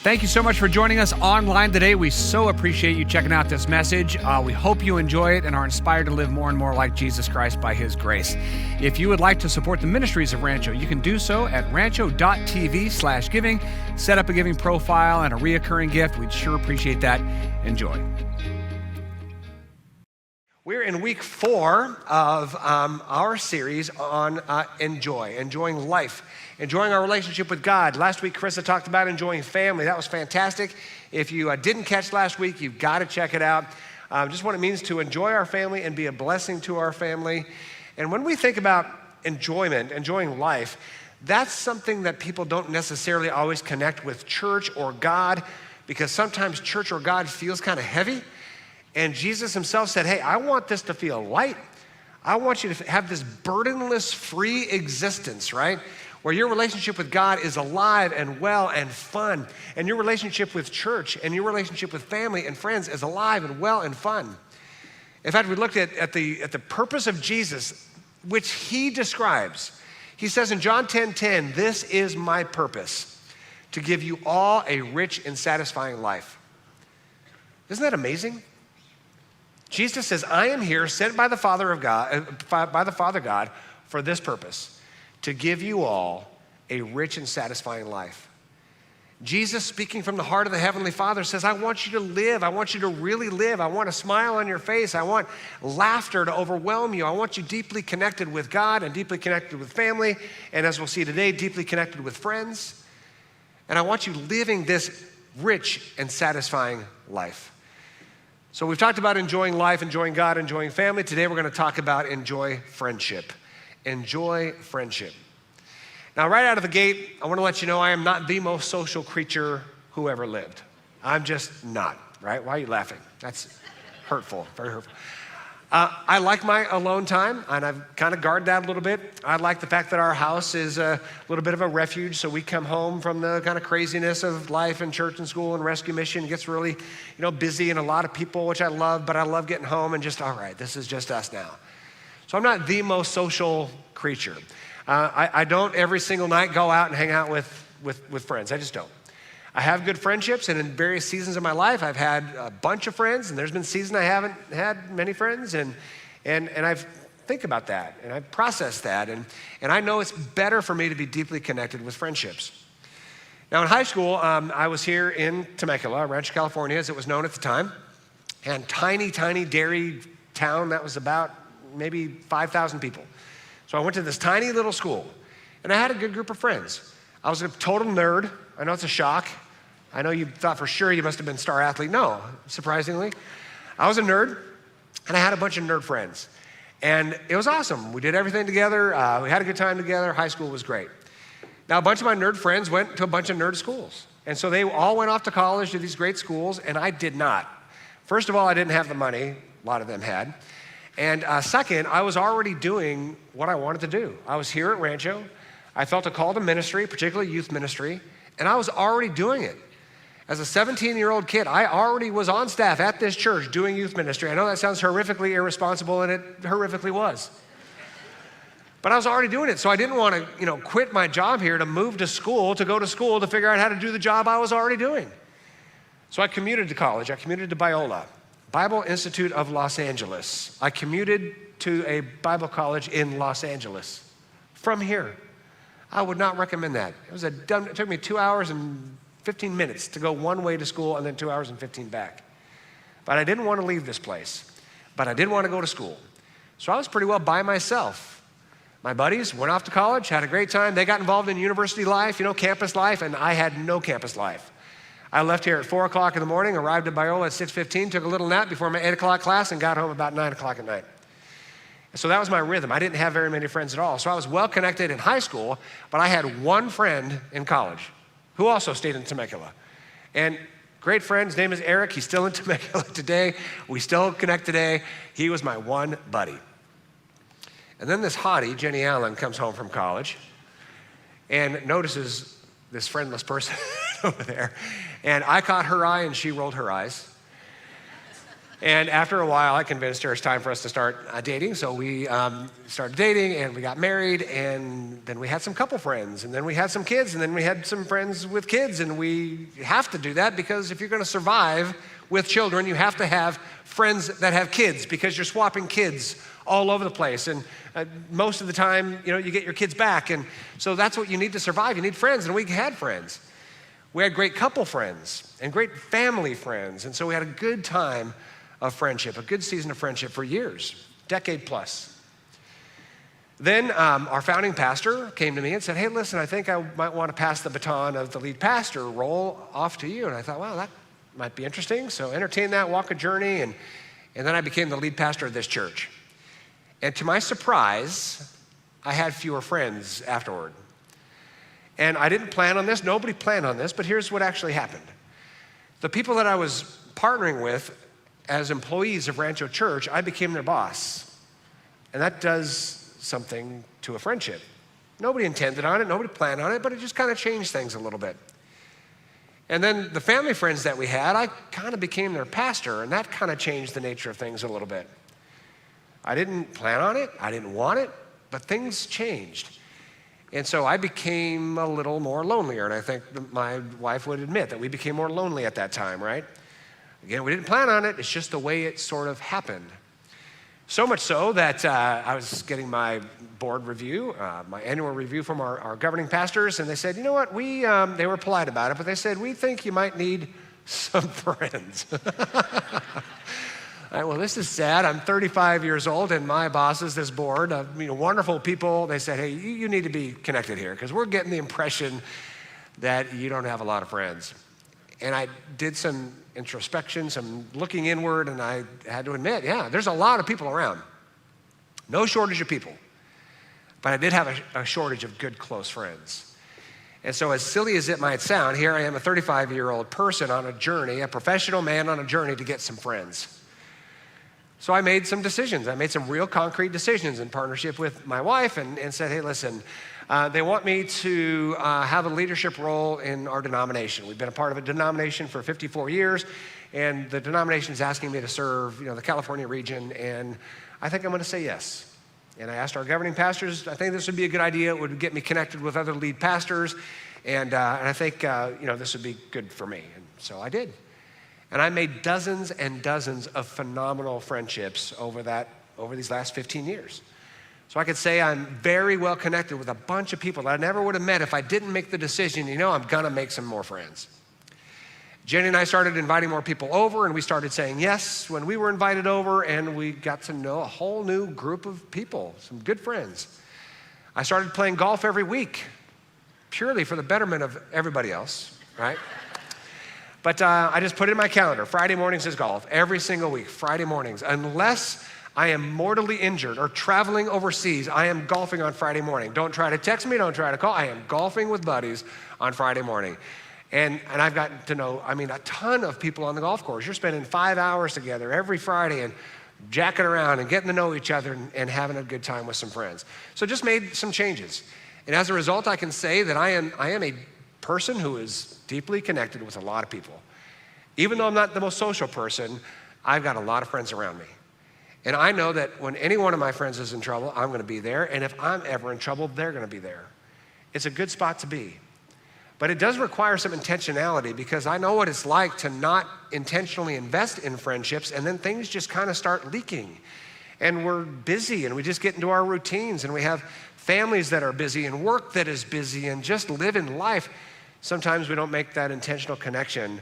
Thank you so much for joining us online today. We so appreciate you checking out this message. We hope you enjoy it and are inspired to live more and more like Jesus Christ by His grace. If you would like to support the ministries of Rancho, you can do so at rancho.tv/giving. Set up a giving profile and a reoccurring gift. We'd sure appreciate that. Enjoy. We're in week 4 of our series on enjoying life, enjoying our relationship with God. Last week, Krista talked about enjoying family. That was fantastic. If you didn't catch last week, you've got to check it out. Just what it means to enjoy our family and be a blessing to our family. And when we think about enjoyment, enjoying life, that's something that people don't necessarily always connect with church or God, because sometimes church or God feels kind of heavy. And Jesus himself said, hey, I want this to feel light. I want you to have this burdenless, free existence, right? Where your relationship with God is alive and well and fun. And your relationship with church and your relationship with family and friends is alive and well and fun. In fact, we looked at the purpose of Jesus, which he describes. He says in John 10:10, this is my purpose, to give you all a rich and satisfying life. Isn't that amazing? Jesus says, I am here sent by the Father God for this purpose, to give you all a rich and satisfying life. Jesus, speaking from the heart of the Heavenly Father, says, I want you to live. I want you to really live. I want a smile on your face. I want laughter to overwhelm you. I want you deeply connected with God and deeply connected with family. And as we'll see today, deeply connected with friends. And I want you living this rich and satisfying life. So we've talked about enjoying life, enjoying God, enjoying family. Today we're going to talk about enjoy friendship. Enjoy friendship. Now, right out of the gate, I want to let you know I am not the most social creature who ever lived. I'm just not, right? Why are you laughing? That's hurtful, very hurtful. I like my alone time, and I've kind of guarded that a little bit. I like the fact that our house is a little bit of a refuge, so we come home from the kind of craziness of life and church and school and rescue mission. It gets really, busy and a lot of people, which I love, but I love getting home and just, all right, this is just us now. So I'm not the most social creature. I don't every single night go out and hang out with friends. I just don't. I have good friendships, and in various seasons of my life, I've had a bunch of friends, and there's been seasons I haven't had many friends, and I think about that, and I process that, and I know it's better for me to be deeply connected with friendships. Now, in high school, I was here in Temecula, Rancho, California, as it was known at the time, and tiny dairy town that was about maybe 5,000 people. So I went to this tiny little school, and I had a good group of friends. I was a total nerd. I know it's a shock. I know you thought for sure you must have been a star athlete. No, surprisingly. I was a nerd, and I had a bunch of nerd friends. And it was awesome. We did everything together. We had a good time together. High school was great. Now, a bunch of my nerd friends went to a bunch of nerd schools. And so they all went off to college to these great schools, and I did not. First of all, I didn't have the money. A lot of them had. And second, I was already doing what I wanted to do. I was here at Rancho. I felt a call to ministry, particularly youth ministry, and I was already doing it. As a 17-year-old kid, I already was on staff at this church doing youth ministry. I know that sounds horrifically irresponsible, and it horrifically was. But I was already doing it, so I didn't want to, quit my job here to move to school, to go to school to figure out how to do the job I was already doing. So I commuted to college. I commuted to Biola, Bible Institute of Los Angeles. I commuted to a Bible college in Los Angeles from here. I would not recommend that. It took me 2 hours and 15 minutes to go one way to school and then 2 hours and 15 back. But I didn't want to leave this place. But I did want to go to school. So I was pretty well by myself. My buddies went off to college, had a great time. They got involved in university life, campus life, and I had no campus life. I left here at 4 o'clock in the morning, arrived at Biola at 6:15, took a little nap before my 8 o'clock class, and got home about 9 o'clock at night. So that was my rhythm. I didn't have very many friends at all. So I was well connected in high school, but I had one friend in college who also stayed in Temecula. And great friend, his name is Eric. He's still in Temecula today. We still connect today. He was my one buddy. And then this hottie, Jenny Allen, comes home from college and notices this friendless person over there. And I caught her eye and she rolled her eyes. And after a while, I convinced her it's time for us to start dating. So we started dating, and we got married, and then we had some couple friends, and then we had some kids, and then we had some friends with kids. And we have to do that because if you're going to survive with children, you have to have friends that have kids because you're swapping kids all over the place. And most of the time, you get your kids back. And so that's what you need to survive. You need friends, and we had friends. We had great couple friends and great family friends. And so we had a good time of friendship, a good season of friendship for years, decade plus. Then our founding pastor came to me and said, hey, listen, I think I might want to pass the baton of the lead pastor role off to you. And I thought, wow, that might be interesting. So entertain that, walk a journey. And then I became the lead pastor of this church. And to my surprise, I had fewer friends afterward. And I didn't plan on this. Nobody planned on this, but here's what actually happened. The people that I was partnering with as employees of Rancho Church, I became their boss. And that does something to a friendship. Nobody intended on it, nobody planned on it, but it just kind of changed things a little bit. And then the family friends that we had, I kind of became their pastor, and that kind of changed the nature of things a little bit. I didn't plan on it, I didn't want it, but things changed. And so I became a little more lonelier, and I think my wife would admit that we became more lonely at that time, right? Again, we didn't plan on it, it's just the way it sort of happened. So much so that I was getting my board review, my annual review from our governing pastors, and they said, you know what, they were polite about it, but they said, we think you might need some friends. All right, well, this is sad. I'm 35 years old, and my bosses, this board of wonderful people, they said, hey, you need to be connected here, because we're getting the impression that you don't have a lot of friends. And I did some introspection, some looking inward, and I had to admit, yeah, there's a lot of people around. No shortage of people. But I did have a shortage of good, close friends. And so as silly as it might sound, here I am, a 35-year-old person on a journey, a professional man on a journey to get some friends. So I made some decisions. I made some real concrete decisions in partnership with my wife and said, hey, listen, they want me to have a leadership role in our denomination. We've been a part of a denomination for 54 years, and the denomination is asking me to serve the California region, and I think I'm going to say yes. And I asked our governing pastors, I think this would be a good idea. It would get me connected with other lead pastors, and I think this would be good for me. And so I did. And I made dozens and dozens of phenomenal friendships over these last 15 years. So I could say I'm very well connected with a bunch of people that I never would have met if I didn't make the decision, I'm gonna make some more friends. Jenny and I started inviting more people over, and we started saying yes when we were invited over, and we got to know a whole new group of people, some good friends. I started playing golf every week, purely for the betterment of everybody else, right? But I just put it in my calendar. Friday mornings is golf, every single week, Friday mornings. Unless I am mortally injured or traveling overseas, I am golfing on Friday morning. Don't try to text me, don't try to call. I am golfing with buddies on Friday morning. And I've gotten to know, a ton of people on the golf course. You're spending 5 hours together every Friday and jacking around and getting to know each other and having a good time with some friends. So just made some changes. And as a result, I can say that I am a person who is deeply connected with a lot of people. Even though I'm not the most social person, I've got a lot of friends around me. And I know that when any one of my friends is in trouble, I'm gonna be there. And if I'm ever in trouble, they're gonna be there. It's a good spot to be. But it does require some intentionality, because I know what it's like to not intentionally invest in friendships, and then things just kind of start leaking. And we're busy, and we just get into our routines, and we have families that are busy and work that is busy and just living life. Sometimes we don't make that intentional connection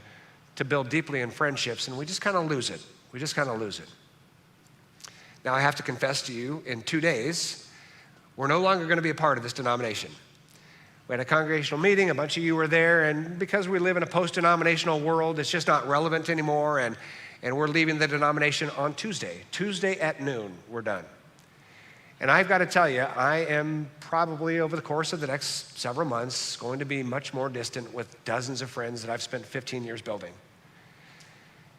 to build deeply in friendships, and we just kind of lose it. We just kind of lose it. Now, I have to confess to you, in 2 days, we're no longer going to be a part of this denomination. We had a congregational meeting, a bunch of you were there, and because we live in a post-denominational world, it's just not relevant anymore, and we're leaving the denomination on Tuesday. Tuesday at noon, we're done. And I've got to tell you, I am probably over the course of the next several months going to be much more distant with dozens of friends that I've spent 15 years building.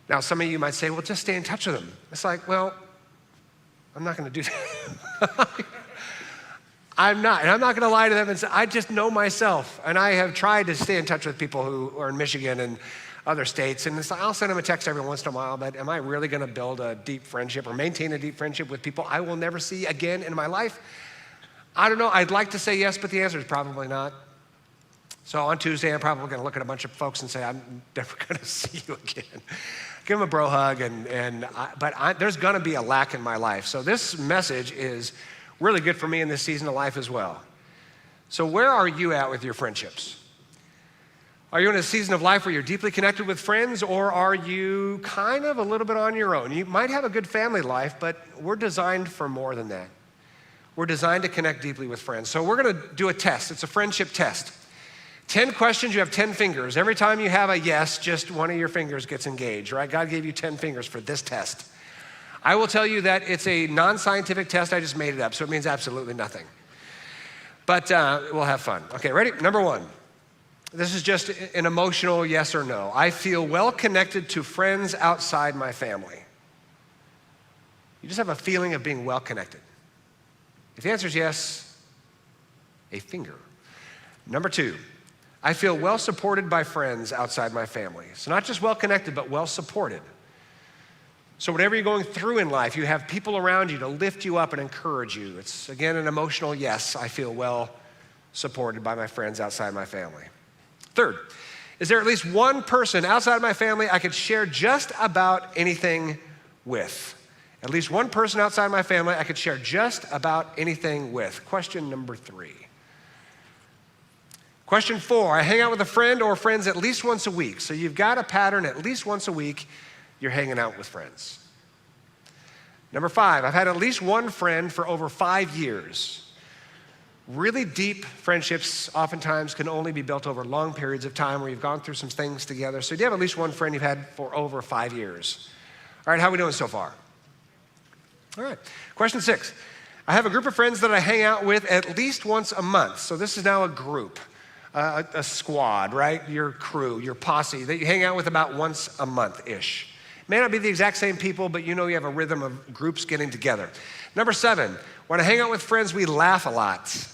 Now, some of you might say, well, just stay in touch with them. It's like, well, I'm not going to do that. I'm not. And I'm not going to lie to them and say, I just know myself. And I have tried to stay in touch with people who are in Michigan and other states. And I'll send them a text every once in a while, but am I really going to build a deep friendship or maintain a deep friendship with people I will never see again in my life? I don't know. I'd like to say yes, but the answer is probably not. So on Tuesday, I'm probably going to look at a bunch of folks and say, I'm never going to see you again. Give them a bro hug, but there's going to be a lack in my life. So this message is really good for me in this season of life as well. So where are you at with your friendships? Are you in a season of life where you're deeply connected with friends, or are you kind of a little bit on your own? You might have a good family life, but we're designed for more than that. We're designed to connect deeply with friends. So we're going to do a test. It's a friendship test. 10 questions, you have 10 fingers. Every time you have a yes, just one of your fingers gets engaged, right? God gave you 10 fingers for this test. I will tell you that it's a non-scientific test. I just made it up, so it means absolutely nothing. But we'll have fun. Okay, ready? Number one. This is just an emotional yes or no. I feel well connected to friends outside my family. You just have a feeling of being well connected. If the answer is yes, a finger. Number two. I feel well supported by friends outside my family. So not just well connected, but well supported. So whatever you're going through in life, you have people around you to lift you up and encourage you. It's, again, an emotional yes. I feel well supported by my friends outside my family. Third, is there at least one person outside my family I could share just about anything with? At least one person outside my family I could share just about anything with. Question number three. Question four, I hang out with a friend or friends at least once a week. So you've got a pattern, at least once a week, you're hanging out with friends. Number five, I've had at least one friend for over 5 years. Really deep friendships oftentimes can only be built over long periods of time where you've gone through some things together. So do you have at least one friend you've had for over 5 years? All right, how are we doing so far? All right, question six, I have a group of friends that I hang out with at least once a month. So this is now a group. A squad, right? Your crew, your posse that you hang out with about once a month-ish. May not be the exact same people, but you know you have a rhythm of groups getting together. Number seven, when I hang out with friends, we laugh a lot.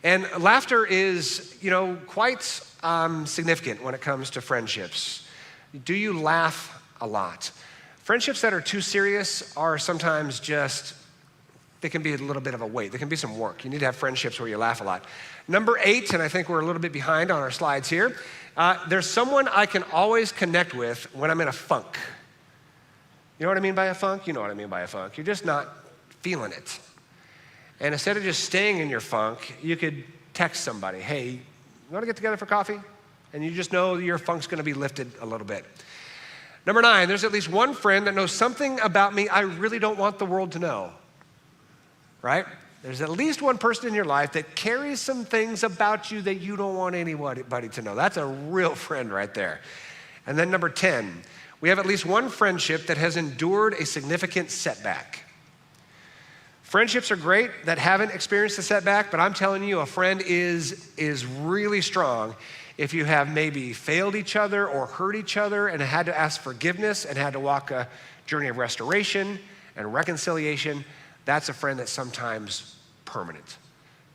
And laughter is, quite significant when it comes to friendships. Do you laugh a lot? Friendships that are too serious are sometimes they can be a little bit of a weight. There can be some work. You need to have friendships where you laugh a lot. Number eight, and I think we're a little bit behind on our slides here, there's someone I can always connect with when I'm in a funk. You know what I mean by a funk? You know what I mean by a funk. You're just not feeling it. And instead of just staying in your funk, you could text somebody, hey, you want to get together for coffee? And you just know your funk's going to be lifted a little bit. Number nine, there's at least one friend that knows something about me I really don't want the world to know. Right? There's at least one person in your life that carries some things about you that you don't want anybody to know. That's a real friend right there. And then number 10, we have at least one friendship that has endured a significant setback. Friendships are great that haven't experienced a setback, but I'm telling you, a friend is really strong if you have maybe failed each other or hurt each other and had to ask forgiveness and had to walk a journey of restoration and reconciliation. That's a friend that's sometimes permanent. So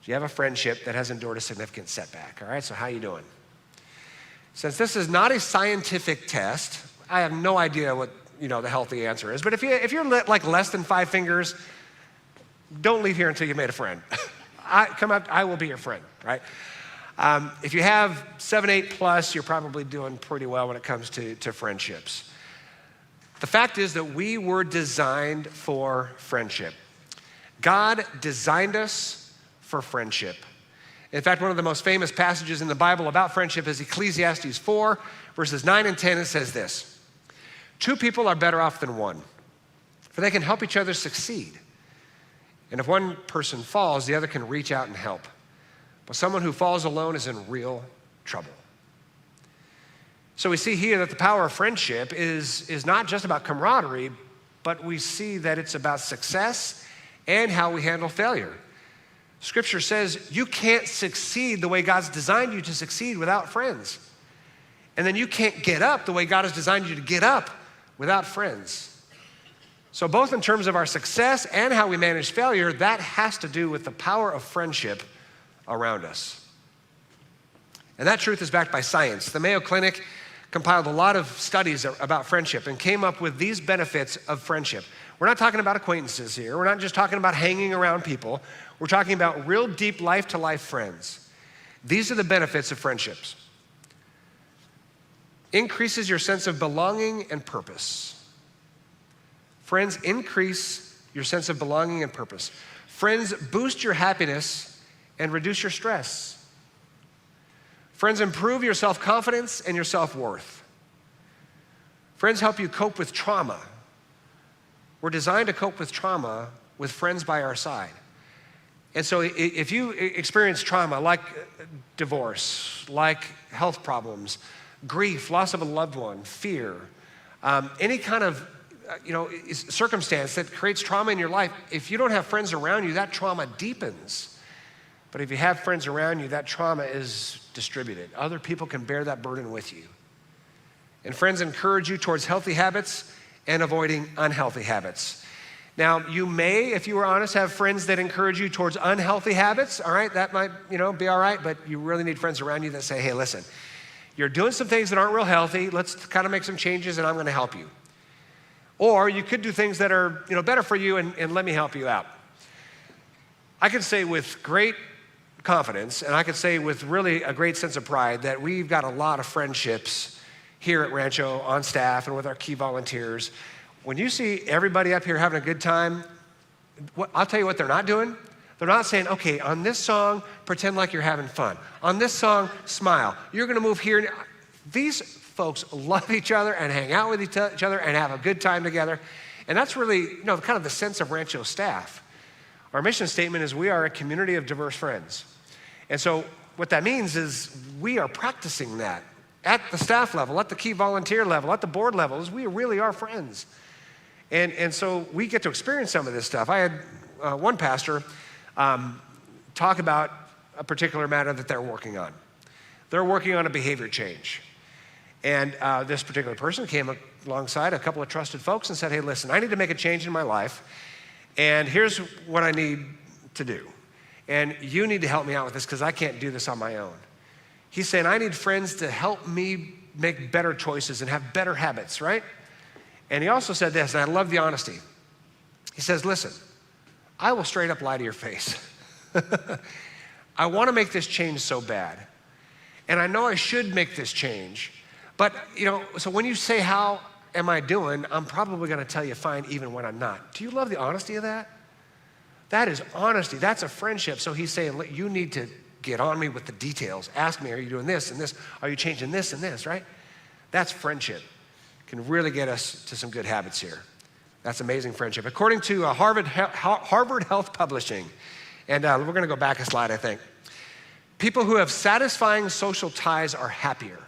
you have a friendship that has endured a significant setback. All right, so how you doing? Since this is not a scientific test, I have no idea what the healthy answer is. But if you're like less than 5 fingers, don't leave here until you've made a friend. I will be your friend, right? If you have 7, 8 plus, you're probably doing pretty well when it comes to friendships. The fact is that we were designed for friendship. God designed us for friendship. In fact, one of the most famous passages in the Bible about friendship is Ecclesiastes 4, verses 9 and 10. It says this, 2 people are better off than one, for they can help each other succeed. And if one person falls, the other can reach out and help. But someone who falls alone is in real trouble. So we see here that the power of friendship is not just about camaraderie, but we see that it's about success and how we handle failure. Scripture says you can't succeed the way God's designed you to succeed without friends. And then you can't get up the way God has designed you to get up without friends. So both in terms of our success and how we manage failure, that has to do with the power of friendship around us. And that truth is backed by science. The Mayo Clinic compiled a lot of studies about friendship and came up with these benefits of friendship. We're not talking about acquaintances here. We're not just talking about hanging around people. We're talking about real deep life-to-life friends. These are the benefits of friendships. Increases your sense of belonging and purpose. Friends increase your sense of belonging and purpose. Friends boost your happiness and reduce your stress. Friends improve your self-confidence and your self-worth. Friends help you cope with trauma. We're designed to cope with trauma with friends by our side. And so if you experience trauma like divorce, like health problems, grief, loss of a loved one, fear, any kind of circumstance that creates trauma in your life, if you don't have friends around you, that trauma deepens. But if you have friends around you, that trauma is distributed. Other people can bear that burden with you. And friends encourage you towards healthy habits and avoiding unhealthy habits. Now, you may, if you were honest, have friends that encourage you towards unhealthy habits, all right? That might, be all right, but you really need friends around you that say, hey, listen, you're doing some things that aren't real healthy. Let's kind of make some changes and I'm gonna help you. Or you could do things that are, better for you and let me help you out. I can say with great confidence, and I can say with really a great sense of pride, that we've got a lot of friendships here at Rancho on staff and with our key volunteers. When you see everybody up here having a good time, I'll tell you what they're not doing. They're not saying, okay, on this song, pretend like you're having fun. On this song, smile. You're gonna move here. These folks love each other and hang out with each other and have a good time together. And that's really, kind of the sense of Rancho staff. Our mission statement is we are a community of diverse friends. And so what that means is we are practicing that at the staff level, at the key volunteer level, at the board level, is we really are friends. And so we get to experience some of this stuff. I had one pastor talk about a particular matter that they're working on. They're working on a behavior change. And this particular person came alongside a couple of trusted folks and said, hey, listen, I need to make a change in my life, and here's what I need to do. And you need to help me out with this because I can't do this on my own. He's saying, I need friends to help me make better choices and have better habits, right? And he also said this, and I love the honesty. He says, listen, I will straight up lie to your face. I want to make this change so bad. And I know I should make this change. But, so when you say, how am I doing? I'm probably going to tell you fine even when I'm not. Do you love the honesty of that? That is honesty. That's a friendship. So he's saying, you need to get on me with the details. Ask me, are you doing this and this? Are you changing this and this, right? That's friendship. Can really get us to some good habits here. That's amazing friendship. According to Harvard Health Publishing, and we're going to go back a slide, I think. People who have satisfying social ties are happier.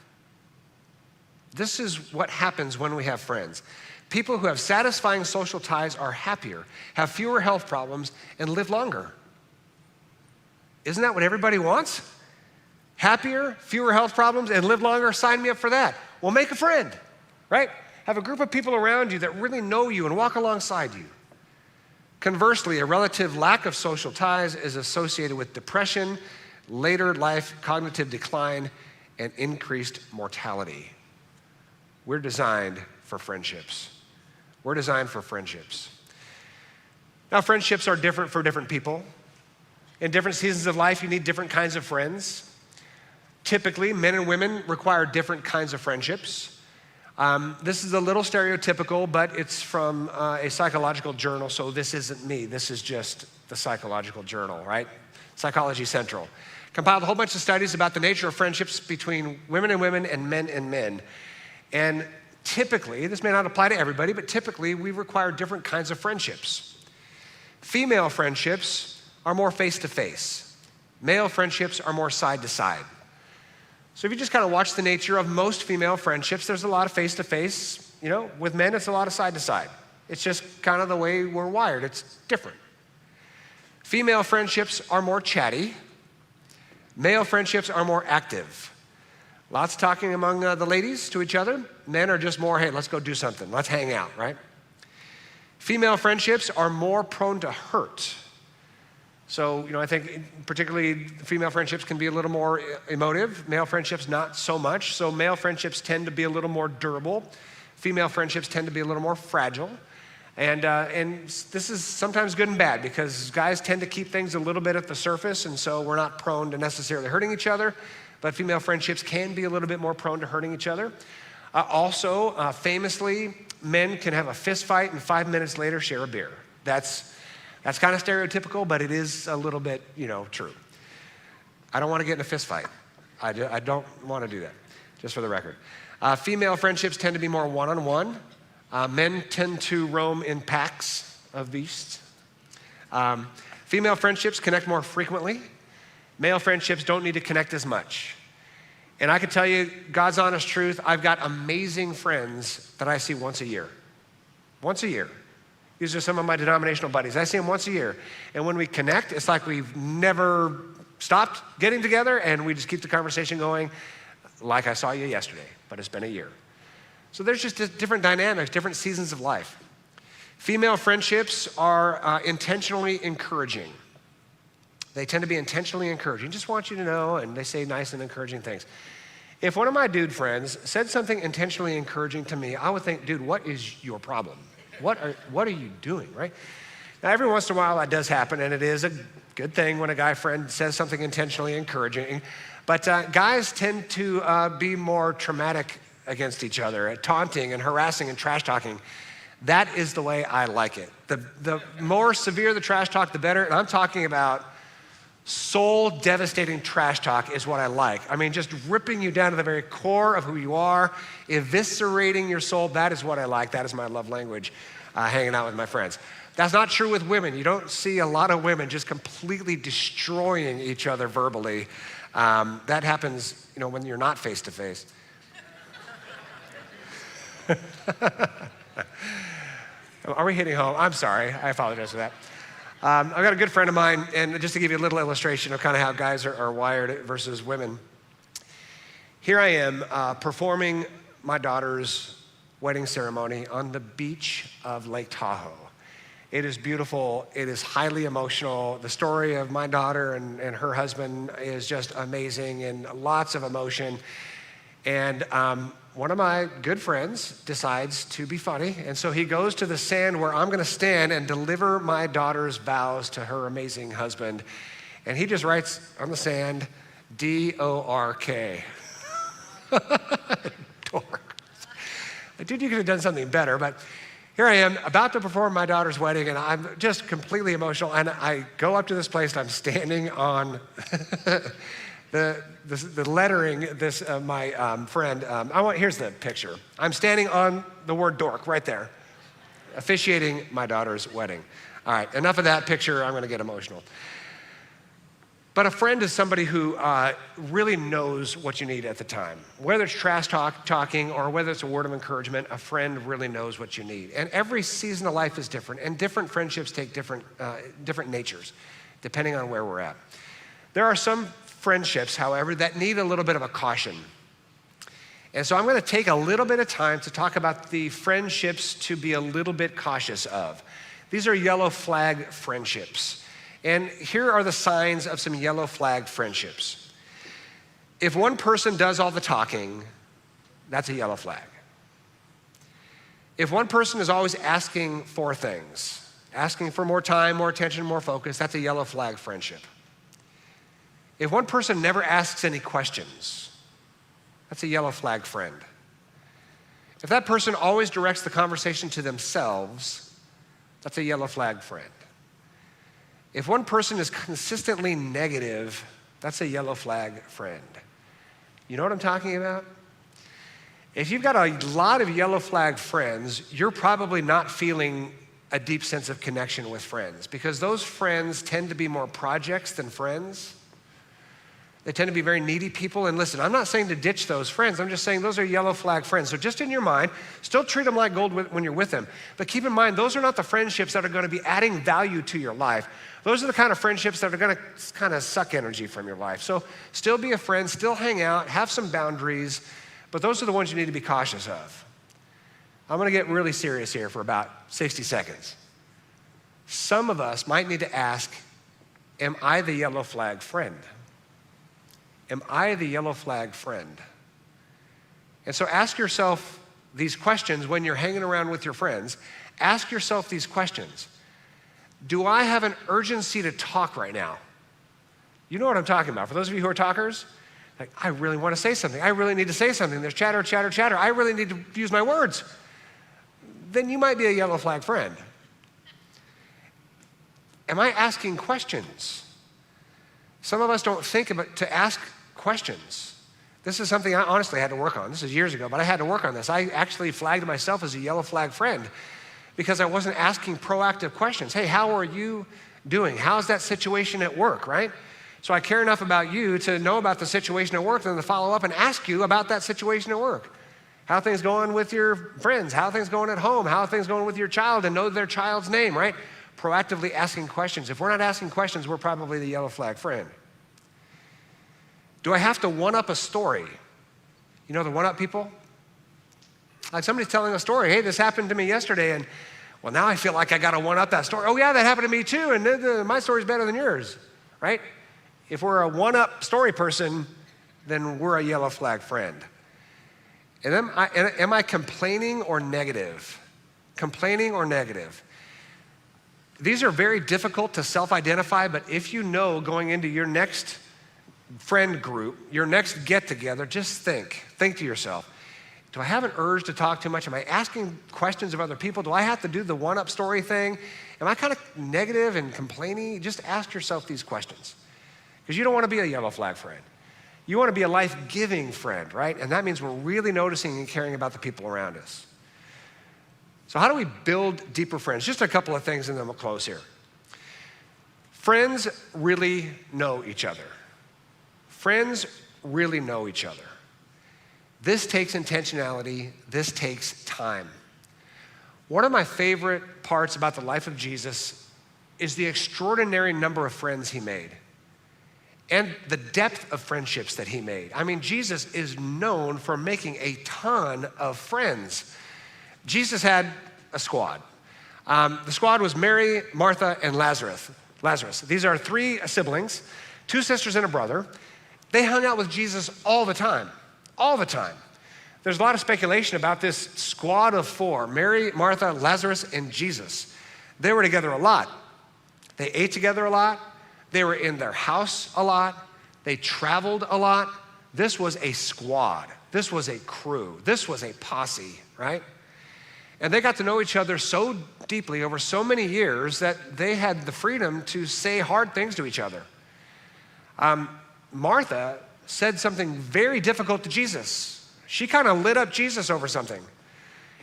This is what happens when we have friends. People who have satisfying social ties are happier, have fewer health problems, and live longer. Isn't that what everybody wants? Happier, fewer health problems, and live longer? Sign me up for that. Well, make a friend, right? Have a group of people around you that really know you and walk alongside you. Conversely, a relative lack of social ties is associated with depression, later life cognitive decline, and increased mortality. We're designed for friendships. We're designed for friendships. Now, friendships are different for different people. In different seasons of life, you need different kinds of friends. Typically, men and women require different kinds of friendships. This is a little stereotypical, but it's from a psychological journal, so this isn't me. This is just the psychological journal, right? Psychology Central. Compiled a whole bunch of studies about the nature of friendships between women and men and men. And typically, this may not apply to everybody, but typically we require different kinds of friendships. Female friendships are more face-to-face. Male friendships are more side-to-side. So if you just kind of watch the nature of most female friendships, there's a lot of face-to-face. With men, it's a lot of side-to-side. It's just kind of the way we're wired. It's different. Female friendships are more chatty. Male friendships are more active. Lots of talking among the ladies to each other. Men are just more, hey, let's go do something. Let's hang out, right? Female friendships are more prone to hurt. So, I think particularly female friendships can be a little more emotive. Male friendships, not so much. So male friendships tend to be a little more durable. Female friendships tend to be a little more fragile. And this is sometimes good and bad because guys tend to keep things a little bit at the surface, and so we're not prone to necessarily hurting each other, but female friendships can be a little bit more prone to hurting each other. Famously, men can have a fist fight and 5 minutes later share a beer. That's kind of stereotypical, but it is a little bit, true. I don't want to get in a fist fight. I don't want to do that, just for the record. Female friendships tend to be more one-on-one. Men tend to roam in packs of beasts. Female friendships connect more frequently. Male friendships don't need to connect as much. And I can tell you, God's honest truth, I've got amazing friends that I see once a year. Once a year. These are some of my denominational buddies. I see them once a year. And when we connect, it's like we've never stopped getting together, and we just keep the conversation going like I saw you yesterday, but it's been a year. So there's just different dynamics, different seasons of life. Female friendships are intentionally encouraging. They tend to be intentionally encouraging. Just want you to know, and they say nice and encouraging things. If one of my dude friends said something intentionally encouraging to me, I would think, dude, what is your problem? What are you doing, right? Now, every once in a while that does happen, and it is a good thing when a guy friend says something intentionally encouraging. But guys tend to be more traumatic against each other, taunting and harassing and trash talking. That is the way I like it. The more severe the trash talk, the better. And I'm talking about soul devastating trash talk is what I like. I mean, just ripping you down to the very core of who you are, eviscerating your soul. That is what I like. That is my love language, hanging out with my friends. That's not true with women. You don't see a lot of women just completely destroying each other verbally. That happens, when you're not face to face. Are we hitting home? I'm sorry. I apologize for that. I've got a good friend of mine, and just to give you a little illustration of kind of how guys are wired versus women. Here I am performing my daughter's wedding ceremony on the beach of Lake Tahoe. It is beautiful. It is highly emotional. The story of my daughter and her husband is just amazing and lots of emotion. And one of my good friends decides to be funny, and so he goes to the sand where I'm gonna stand and deliver my daughter's vows to her amazing husband. And he just writes on the sand, D-O-R-K. Dork. Dude, you could have done something better, but here I am about to perform my daughter's wedding, and I'm just completely emotional. And I go up to this place, and I'm standing on the lettering. My friend. Here's the picture. I'm standing on the word dork right there, officiating my daughter's wedding. All right, enough of that picture. I'm going to get emotional. But a friend is somebody who really knows what you need at the time. Whether it's trash talking or whether it's a word of encouragement, a friend really knows what you need. And every season of life is different, and different friendships take different natures, depending on where we're at. There are some friendships, however, that need a little bit of a caution. And so I'm going to take a little bit of time to talk about the friendships to be a little bit cautious of. These are yellow flag friendships. And here are the signs of some yellow flag friendships. If one person does all the talking, that's a yellow flag. If one person is always asking for things, asking for more time, more attention, more focus, that's a yellow flag friendship. If one person never asks any questions, that's a yellow flag friend. If that person always directs the conversation to themselves, that's a yellow flag friend. If one person is consistently negative, that's a yellow flag friend. You know what I'm talking about? If you've got a lot of yellow flag friends, you're probably not feeling a deep sense of connection with friends, because those friends tend to be more projects than friends. They tend to be very needy people. And listen, I'm not saying to ditch those friends. I'm just saying those are yellow flag friends. So just in your mind, still treat them like gold when you're with them. But keep in mind, those are not the friendships that are going to be adding value to your life. Those are the kind of friendships that are going to kind of suck energy from your life. So still be a friend, still hang out, have some boundaries, but those are the ones you need to be cautious of. I'm gonna get really serious here for about 60 seconds. Some of us might need to ask, am I the yellow flag friend? Am I the yellow flag friend? And so ask yourself these questions when you're hanging around with your friends. Ask yourself these questions. Do I have an urgency to talk right now? You know what I'm talking about. For those of you who are talkers, like, I really want to say something. I really need to say something. There's chatter, chatter, chatter. I really need to use my words. Then you might be a yellow flag friend. Am I asking questions? Some of us don't think about to ask questions. This is something I honestly had to work on. This is years ago, but I had to work on this. I actually flagged myself as a yellow flag friend because I wasn't asking proactive questions. Hey, how are you doing? How's that situation at work, right? So I care enough about you to know about the situation at work, then to follow up and ask you about that situation at work. How are things going with your friends? How are things going at home? How are things going with your child? And know their child's name, right? Proactively asking questions. If we're not asking questions, we're probably the yellow flag friend. Do I have to one-up a story? You know the one-up people? Like somebody's telling a story. Hey, this happened to me yesterday, and well, now I feel like I got to one-up that story. Oh yeah, that happened to me too, and my story's better than yours, right? If we're a one-up story person, then we're a yellow flag friend. And am I complaining or negative? Complaining or negative? These are very difficult to self-identify, but if you know going into your next friend group, your next get-together, just think to yourself, do I have an urge to talk too much? Am I asking questions of other people? Do I have to do the one-up story thing? Am I kind of negative and complaining? Just ask yourself these questions. Because you don't want to be a yellow flag friend. You want to be a life-giving friend, right? And that means we're really noticing and caring about the people around us. So how do we build deeper friends? Just a couple of things and then we'll close here. Friends really know each other. Friends really know each other. This takes intentionality. This takes time. One of my favorite parts about the life of Jesus is the extraordinary number of friends he made and the depth of friendships that he made. I mean, Jesus is known for making a ton of friends. Jesus had a squad. The squad was Mary, Martha, and Lazarus. These are three siblings, two sisters and a brother. They hung out with Jesus all the time. There's a lot of speculation about this squad of four, Mary, Martha, Lazarus, and Jesus. They were together a lot. They ate together a lot. They were in their house a lot. They traveled a lot. This was a squad. This was a crew. This was a posse, right? And they got to know each other so deeply over so many years that they had the freedom to say hard things to each other. Martha said something very difficult to Jesus. She kind of lit up Jesus over something.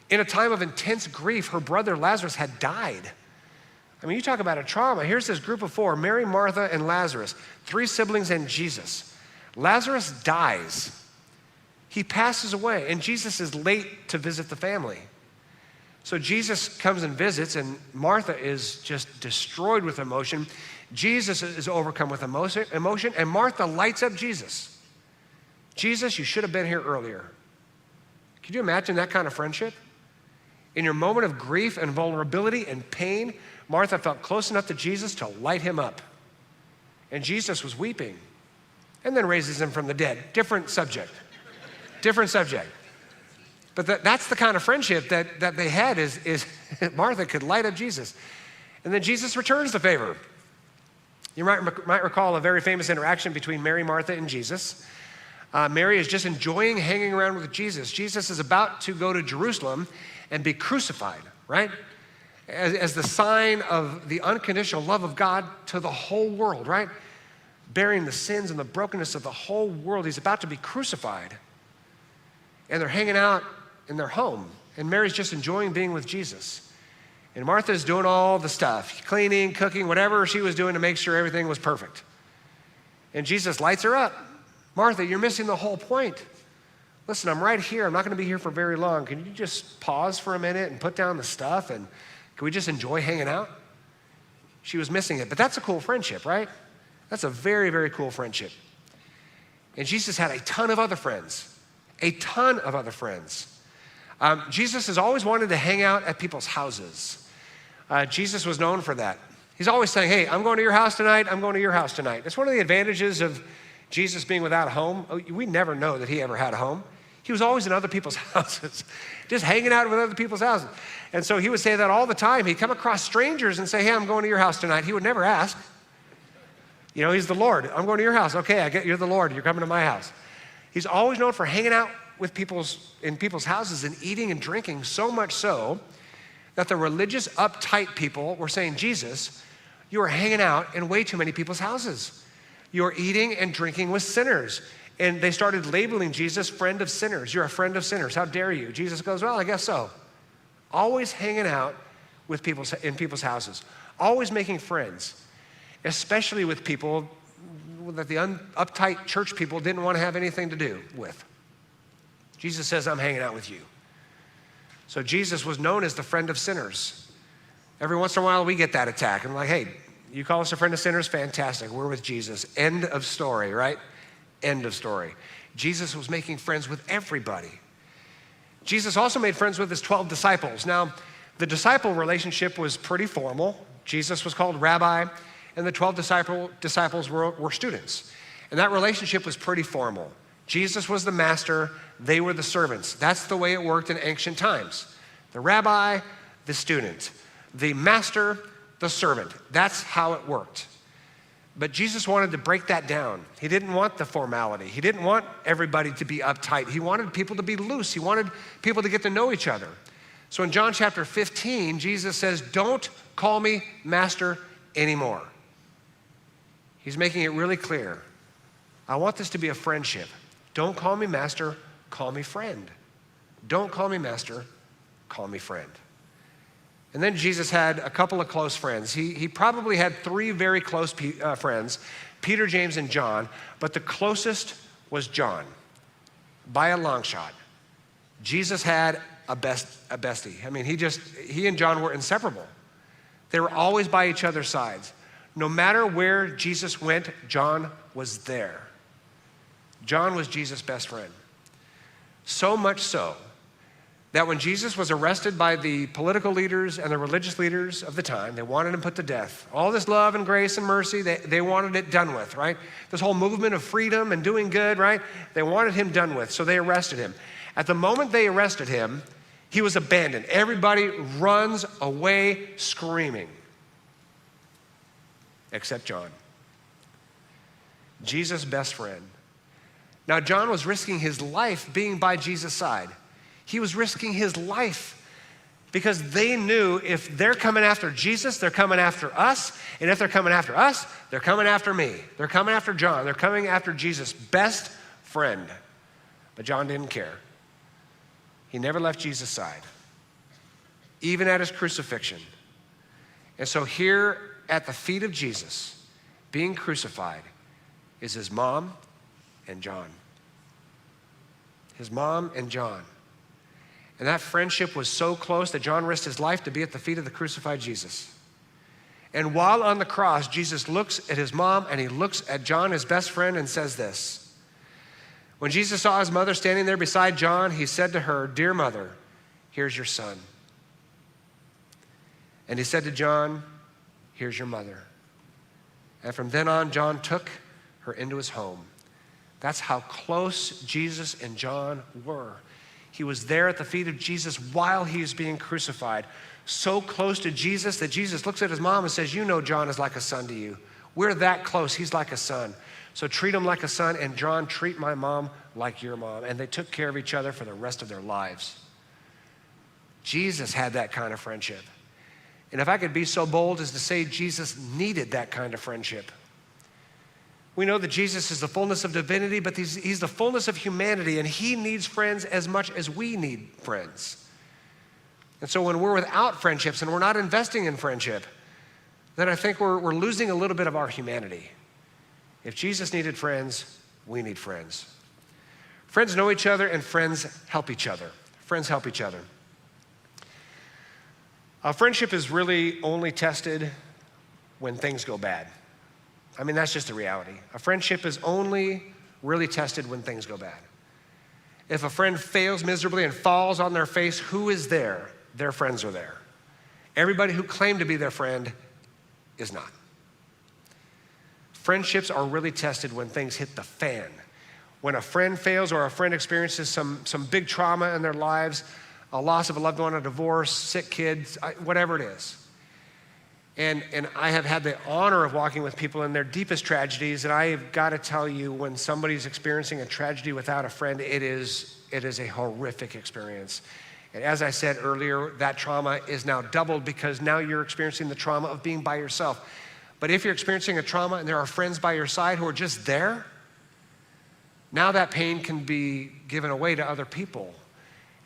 In a time of intense grief, her brother Lazarus had died. I mean, you talk about a trauma. Here's this group of four, Mary, Martha, and Lazarus, three siblings and Jesus. Lazarus dies. He passes away, and Jesus is late to visit the family. So Jesus comes and visits, and Martha is just destroyed with emotion. Jesus is overcome with emotion, and Martha lights up Jesus. Jesus, you should have been here earlier. Could you imagine that kind of friendship? In your moment of grief and vulnerability and pain, Martha felt close enough to Jesus to light him up. And Jesus was weeping and then raises him from the dead. Different subject. But that's the kind of friendship that they had is Martha could light up Jesus. And then Jesus returns the favor. You might recall a very famous interaction between Mary, Martha, and Jesus. Mary is just enjoying hanging around with Jesus. Jesus is about to go to Jerusalem and be crucified, right? As the sign of the unconditional love of God to the whole world, right? Bearing the sins and the brokenness of the whole world. He's about to be crucified. And they're hanging out in their home. And Mary's just enjoying being with Jesus. And Martha's doing all the stuff, cleaning, cooking, whatever she was doing to make sure everything was perfect. And Jesus lights her up. Martha, you're missing the whole point. Listen, I'm right here. I'm not going to be here for very long. Can you just pause for a minute and put down the stuff and can we just enjoy hanging out? She was missing it. But that's a cool friendship, right? That's a very, very cool friendship. And Jesus had a ton of other friends. Jesus has always wanted to hang out at people's houses. Jesus was known for that. He's always saying, hey, I'm going to your house tonight. I'm going to your house tonight. It's one of the advantages of Jesus being without a home. We never know that he ever had a home. He was always in other people's houses, just hanging out with other people's houses. And so he would say that all the time. He'd come across strangers and say, hey, I'm going to your house tonight. He would never ask. You know, he's the Lord. I'm going to your house. Okay, I get you're the Lord. You're coming to my house. He's always known for hanging out with in people's houses and eating and drinking, so much so that the religious, uptight people were saying, Jesus, you are hanging out in way too many people's houses. You're eating and drinking with sinners. And they started labeling Jesus friend of sinners. You're a friend of sinners. How dare you? Jesus goes, well, I guess so. Always hanging out with in people's houses. Always making friends, especially with people that the uptight church people didn't want to have anything to do with. Jesus says, I'm hanging out with you. So Jesus was known as the friend of sinners. Every once in a while, we get that attack. I'm like, hey, you call us a friend of sinners? Fantastic. We're with Jesus. End of story, right? End of story. Jesus was making friends with everybody. Jesus also made friends with his 12 disciples. Now, the disciple relationship was pretty formal. Jesus was called rabbi, and the 12 disciples were students. And that relationship was pretty formal. Jesus was the master, they were the servants. That's the way it worked in ancient times. The rabbi, the student. The master, the servant. That's how it worked. But Jesus wanted to break that down. He didn't want the formality. He didn't want everybody to be uptight. He wanted people to be loose. He wanted people to get to know each other. So in John chapter 15, Jesus says, don't call me master anymore. He's making it really clear. I want this to be a friendship. Don't call me master, call me friend. Don't call me master, call me friend. And then Jesus had a couple of close friends. He probably had 3 very close friends, Peter, James, and John, but the closest was John, by a long shot. Jesus had a bestie. I mean, he and John were inseparable. They were always by each other's sides. No matter where Jesus went, John was there. John was Jesus' best friend. So much so that when Jesus was arrested by the political leaders and the religious leaders of the time, they wanted him put to death. All this love and grace and mercy, they wanted it done with, right? This whole movement of freedom and doing good, right? They wanted him done with, so they arrested him. At the moment they arrested him, he was abandoned. Everybody runs away screaming, except John, Jesus' best friend. Now, John was risking his life being by Jesus' side. He was risking his life because they knew if they're coming after Jesus, they're coming after us. And if they're coming after us, they're coming after me. They're coming after John. They're coming after Jesus' best friend. But John didn't care. He never left Jesus' side, even at his crucifixion. And so here at the feet of Jesus, being crucified, is his mom and John. His mom and John. And that friendship was so close that John risked his life to be at the feet of the crucified Jesus. And while on the cross, Jesus looks at his mom and he looks at John, his best friend, and says this. When Jesus saw his mother standing there beside John, he said to her, "Dear mother, here's your son." And he said to John, "Here's your mother." And from then on, John took her into his home. That's how close Jesus and John were. He was there at the feet of Jesus while he was being crucified, so close to Jesus that Jesus looks at his mom and says, "You know John is like a son to you. We're that close. He's like a son. So treat him like a son, and John, treat my mom like your mom." And they took care of each other for the rest of their lives. Jesus had that kind of friendship. And if I could be so bold as to say Jesus needed that kind of friendship. We know that Jesus is the fullness of divinity, but he's the fullness of humanity, and he needs friends as much as we need friends. And so when we're without friendships and we're not investing in friendship, then I think we're losing a little bit of our humanity. If Jesus needed friends, we need friends. Friends know each other, and friends help each other. Friends help each other. A friendship is really only tested when things go bad. I mean, that's just the reality. A friendship is only really tested when things go bad. If a friend fails miserably and falls on their face, who is there? Their friends are there. Everybody who claimed to be their friend is not. Friendships are really tested when things hit the fan. When a friend fails or a friend experiences some big trauma in their lives, a loss of a loved one, a divorce, sick kids, whatever it is. And I have had the honor of walking with people in their deepest tragedies, and I have got to tell you, when somebody's experiencing a tragedy without a friend, it is a horrific experience. And as I said earlier, that trauma is now doubled because now you're experiencing the trauma of being by yourself. But if you're experiencing a trauma and there are friends by your side who are just there, now that pain can be given away to other people.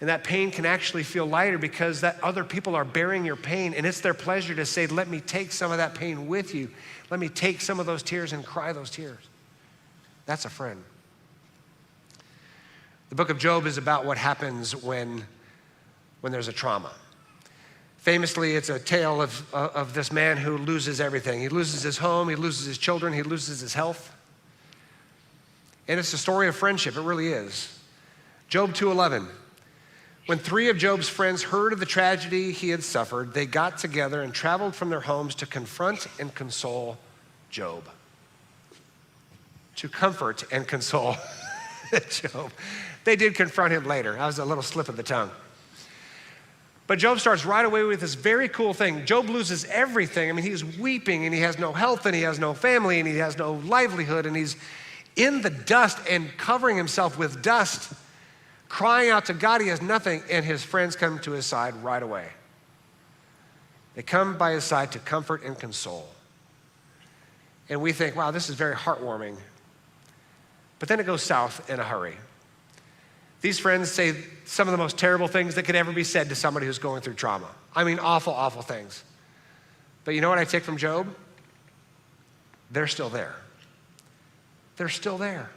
And that pain can actually feel lighter because that other people are bearing your pain, and it's their pleasure to say, let me take some of that pain with you. Let me take some of those tears and cry those tears. That's a friend. The book of Job is about what happens when there's a trauma. Famously, it's a tale of this man who loses everything. He loses his home, he loses his children, he loses his health. And it's a story of friendship, it really is. Job 2:11. When 3 of Job's friends heard of the tragedy he had suffered, they got together and traveled from their homes to confront and console Job. To comfort and console Job. They did confront him later. That was a little slip of the tongue. But Job starts right away with this very cool thing. Job loses everything. I mean, he's weeping, and he has no health, and he has no family, and he has no livelihood, and he's in the dust and covering himself with dust, crying out to God. He has nothing, and his friends come to his side right away. They come by his side to comfort and console. And we think, wow, this is very heartwarming. But then it goes south in a hurry. These friends say some of the most terrible things that could ever be said to somebody who's going through trauma. I mean, awful, awful things. But you know what I take from Job? They're still there. They're still there.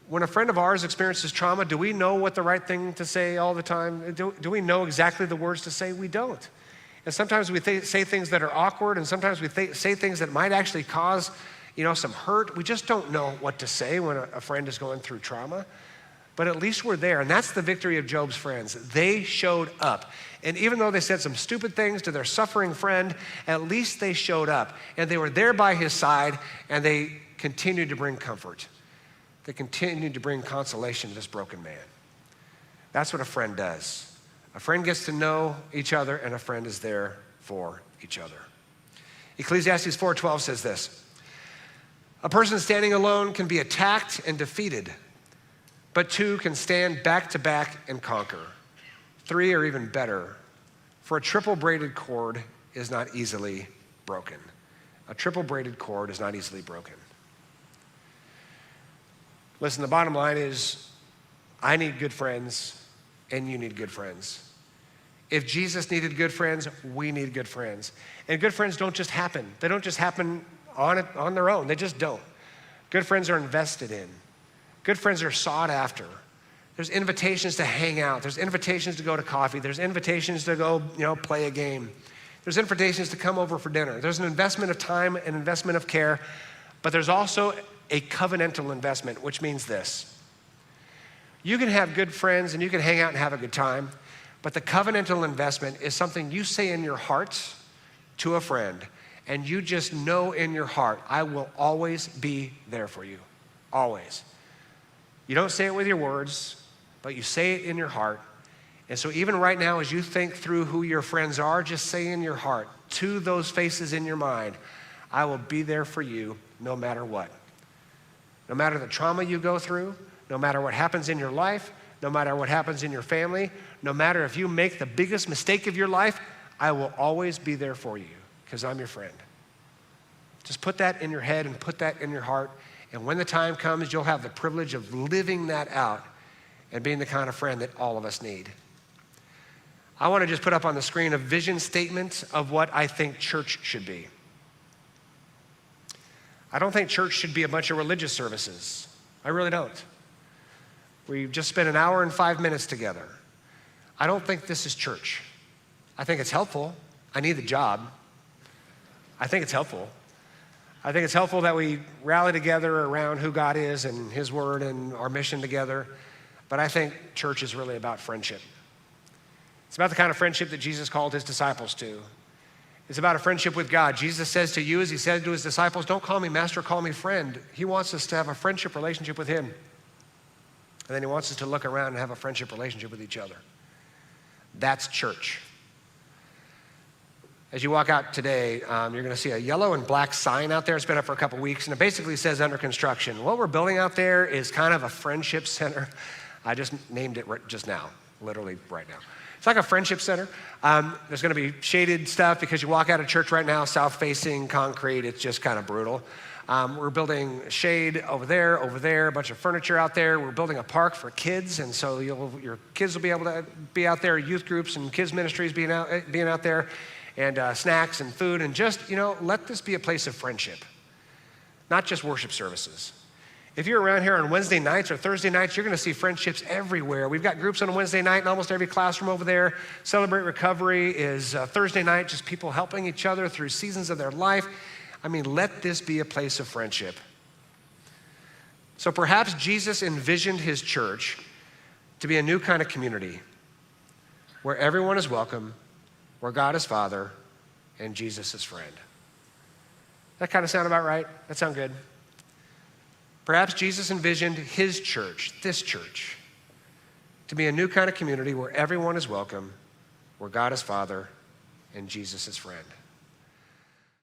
When a friend of ours experiences trauma, do we know what the right thing to say all the time? Do we know exactly the words to say? We don't. And sometimes we say things that are awkward, and sometimes we say things that might actually cause, some hurt. We just don't know what to say when a friend is going through trauma. But at least we're there, and that's the victory of Job's friends. They showed up. And even though they said some stupid things to their suffering friend, at least they showed up. And they were there by his side, and they continued to bring comfort. They continued to bring consolation to this broken man. That's what a friend does. A friend gets to know each other, and a friend is there for each other. Ecclesiastes 4:12 says this: a person standing alone can be attacked and defeated, but 2 can stand back to back and conquer. 3 are even better, for a triple braided cord is not easily broken. A triple braided cord is not easily broken. Listen, the bottom line is, I need good friends, and you need good friends. If Jesus needed good friends, we need good friends. And good friends don't just happen. They don't just happen on their own. They just don't. Good friends are invested in. Good friends are sought after. There's invitations to hang out. There's invitations to go to coffee. There's invitations to go, play a game. There's invitations to come over for dinner. There's an investment of time, an investment of care, but there's also a covenantal investment, which means this: you can have good friends and you can hang out and have a good time, but the covenantal investment is something you say in your heart to a friend, and you just know in your heart, I will always be there for you, always. You don't say it with your words, but you say it in your heart. And so even right now, as you think through who your friends are, just say in your heart, to those faces in your mind, I will be there for you no matter what. No matter the trauma you go through, no matter what happens in your life, no matter what happens in your family, no matter if you make the biggest mistake of your life, I will always be there for you because I'm your friend. Just put that in your head and put that in your heart. And when the time comes, you'll have the privilege of living that out and being the kind of friend that all of us need. I want to just put up on the screen a vision statement of what I think church should be. I don't think church should be a bunch of religious services. I really don't. We've just spent an hour and 5 minutes together. I don't think this is church. I think it's helpful. I need the job. I think it's helpful. I think it's helpful that we rally together around who God is and His Word and our mission together. But I think church is really about friendship. It's about the kind of friendship that Jesus called his disciples to. It's about a friendship with God. Jesus says to you, as he said to his disciples, don't call me master, call me friend. He wants us to have a friendship relationship with him. And then he wants us to look around and have a friendship relationship with each other. That's church. As you walk out today, you're going to see a yellow and black sign out there. It's been up for a couple weeks, and it basically says under construction. What we're building out there is kind of a friendship center. I just named it just now, literally right now. It's like a friendship center. There's going to be shaded stuff because you walk out of church right now, south-facing concrete. It's just kind of brutal. We're building shade over there, a bunch of furniture out there. We're building a park for kids, and so your kids will be able to be out there, youth groups and kids ministries being out there, and snacks and food, and just, let this be a place of friendship, not just worship services. If you're around here on Wednesday nights or Thursday nights, you're going to see friendships everywhere. We've got groups on a Wednesday night in almost every classroom over there. Celebrate Recovery is Thursday night, just people helping each other through seasons of their life. Let this be a place of friendship. So perhaps Jesus envisioned his church to be a new kind of community where everyone is welcome, where God is Father, and Jesus is friend. That kind of sound about right? That sound good? Perhaps Jesus envisioned his church, this church, to be a new kind of community where everyone is welcome, where God is Father, and Jesus is friend.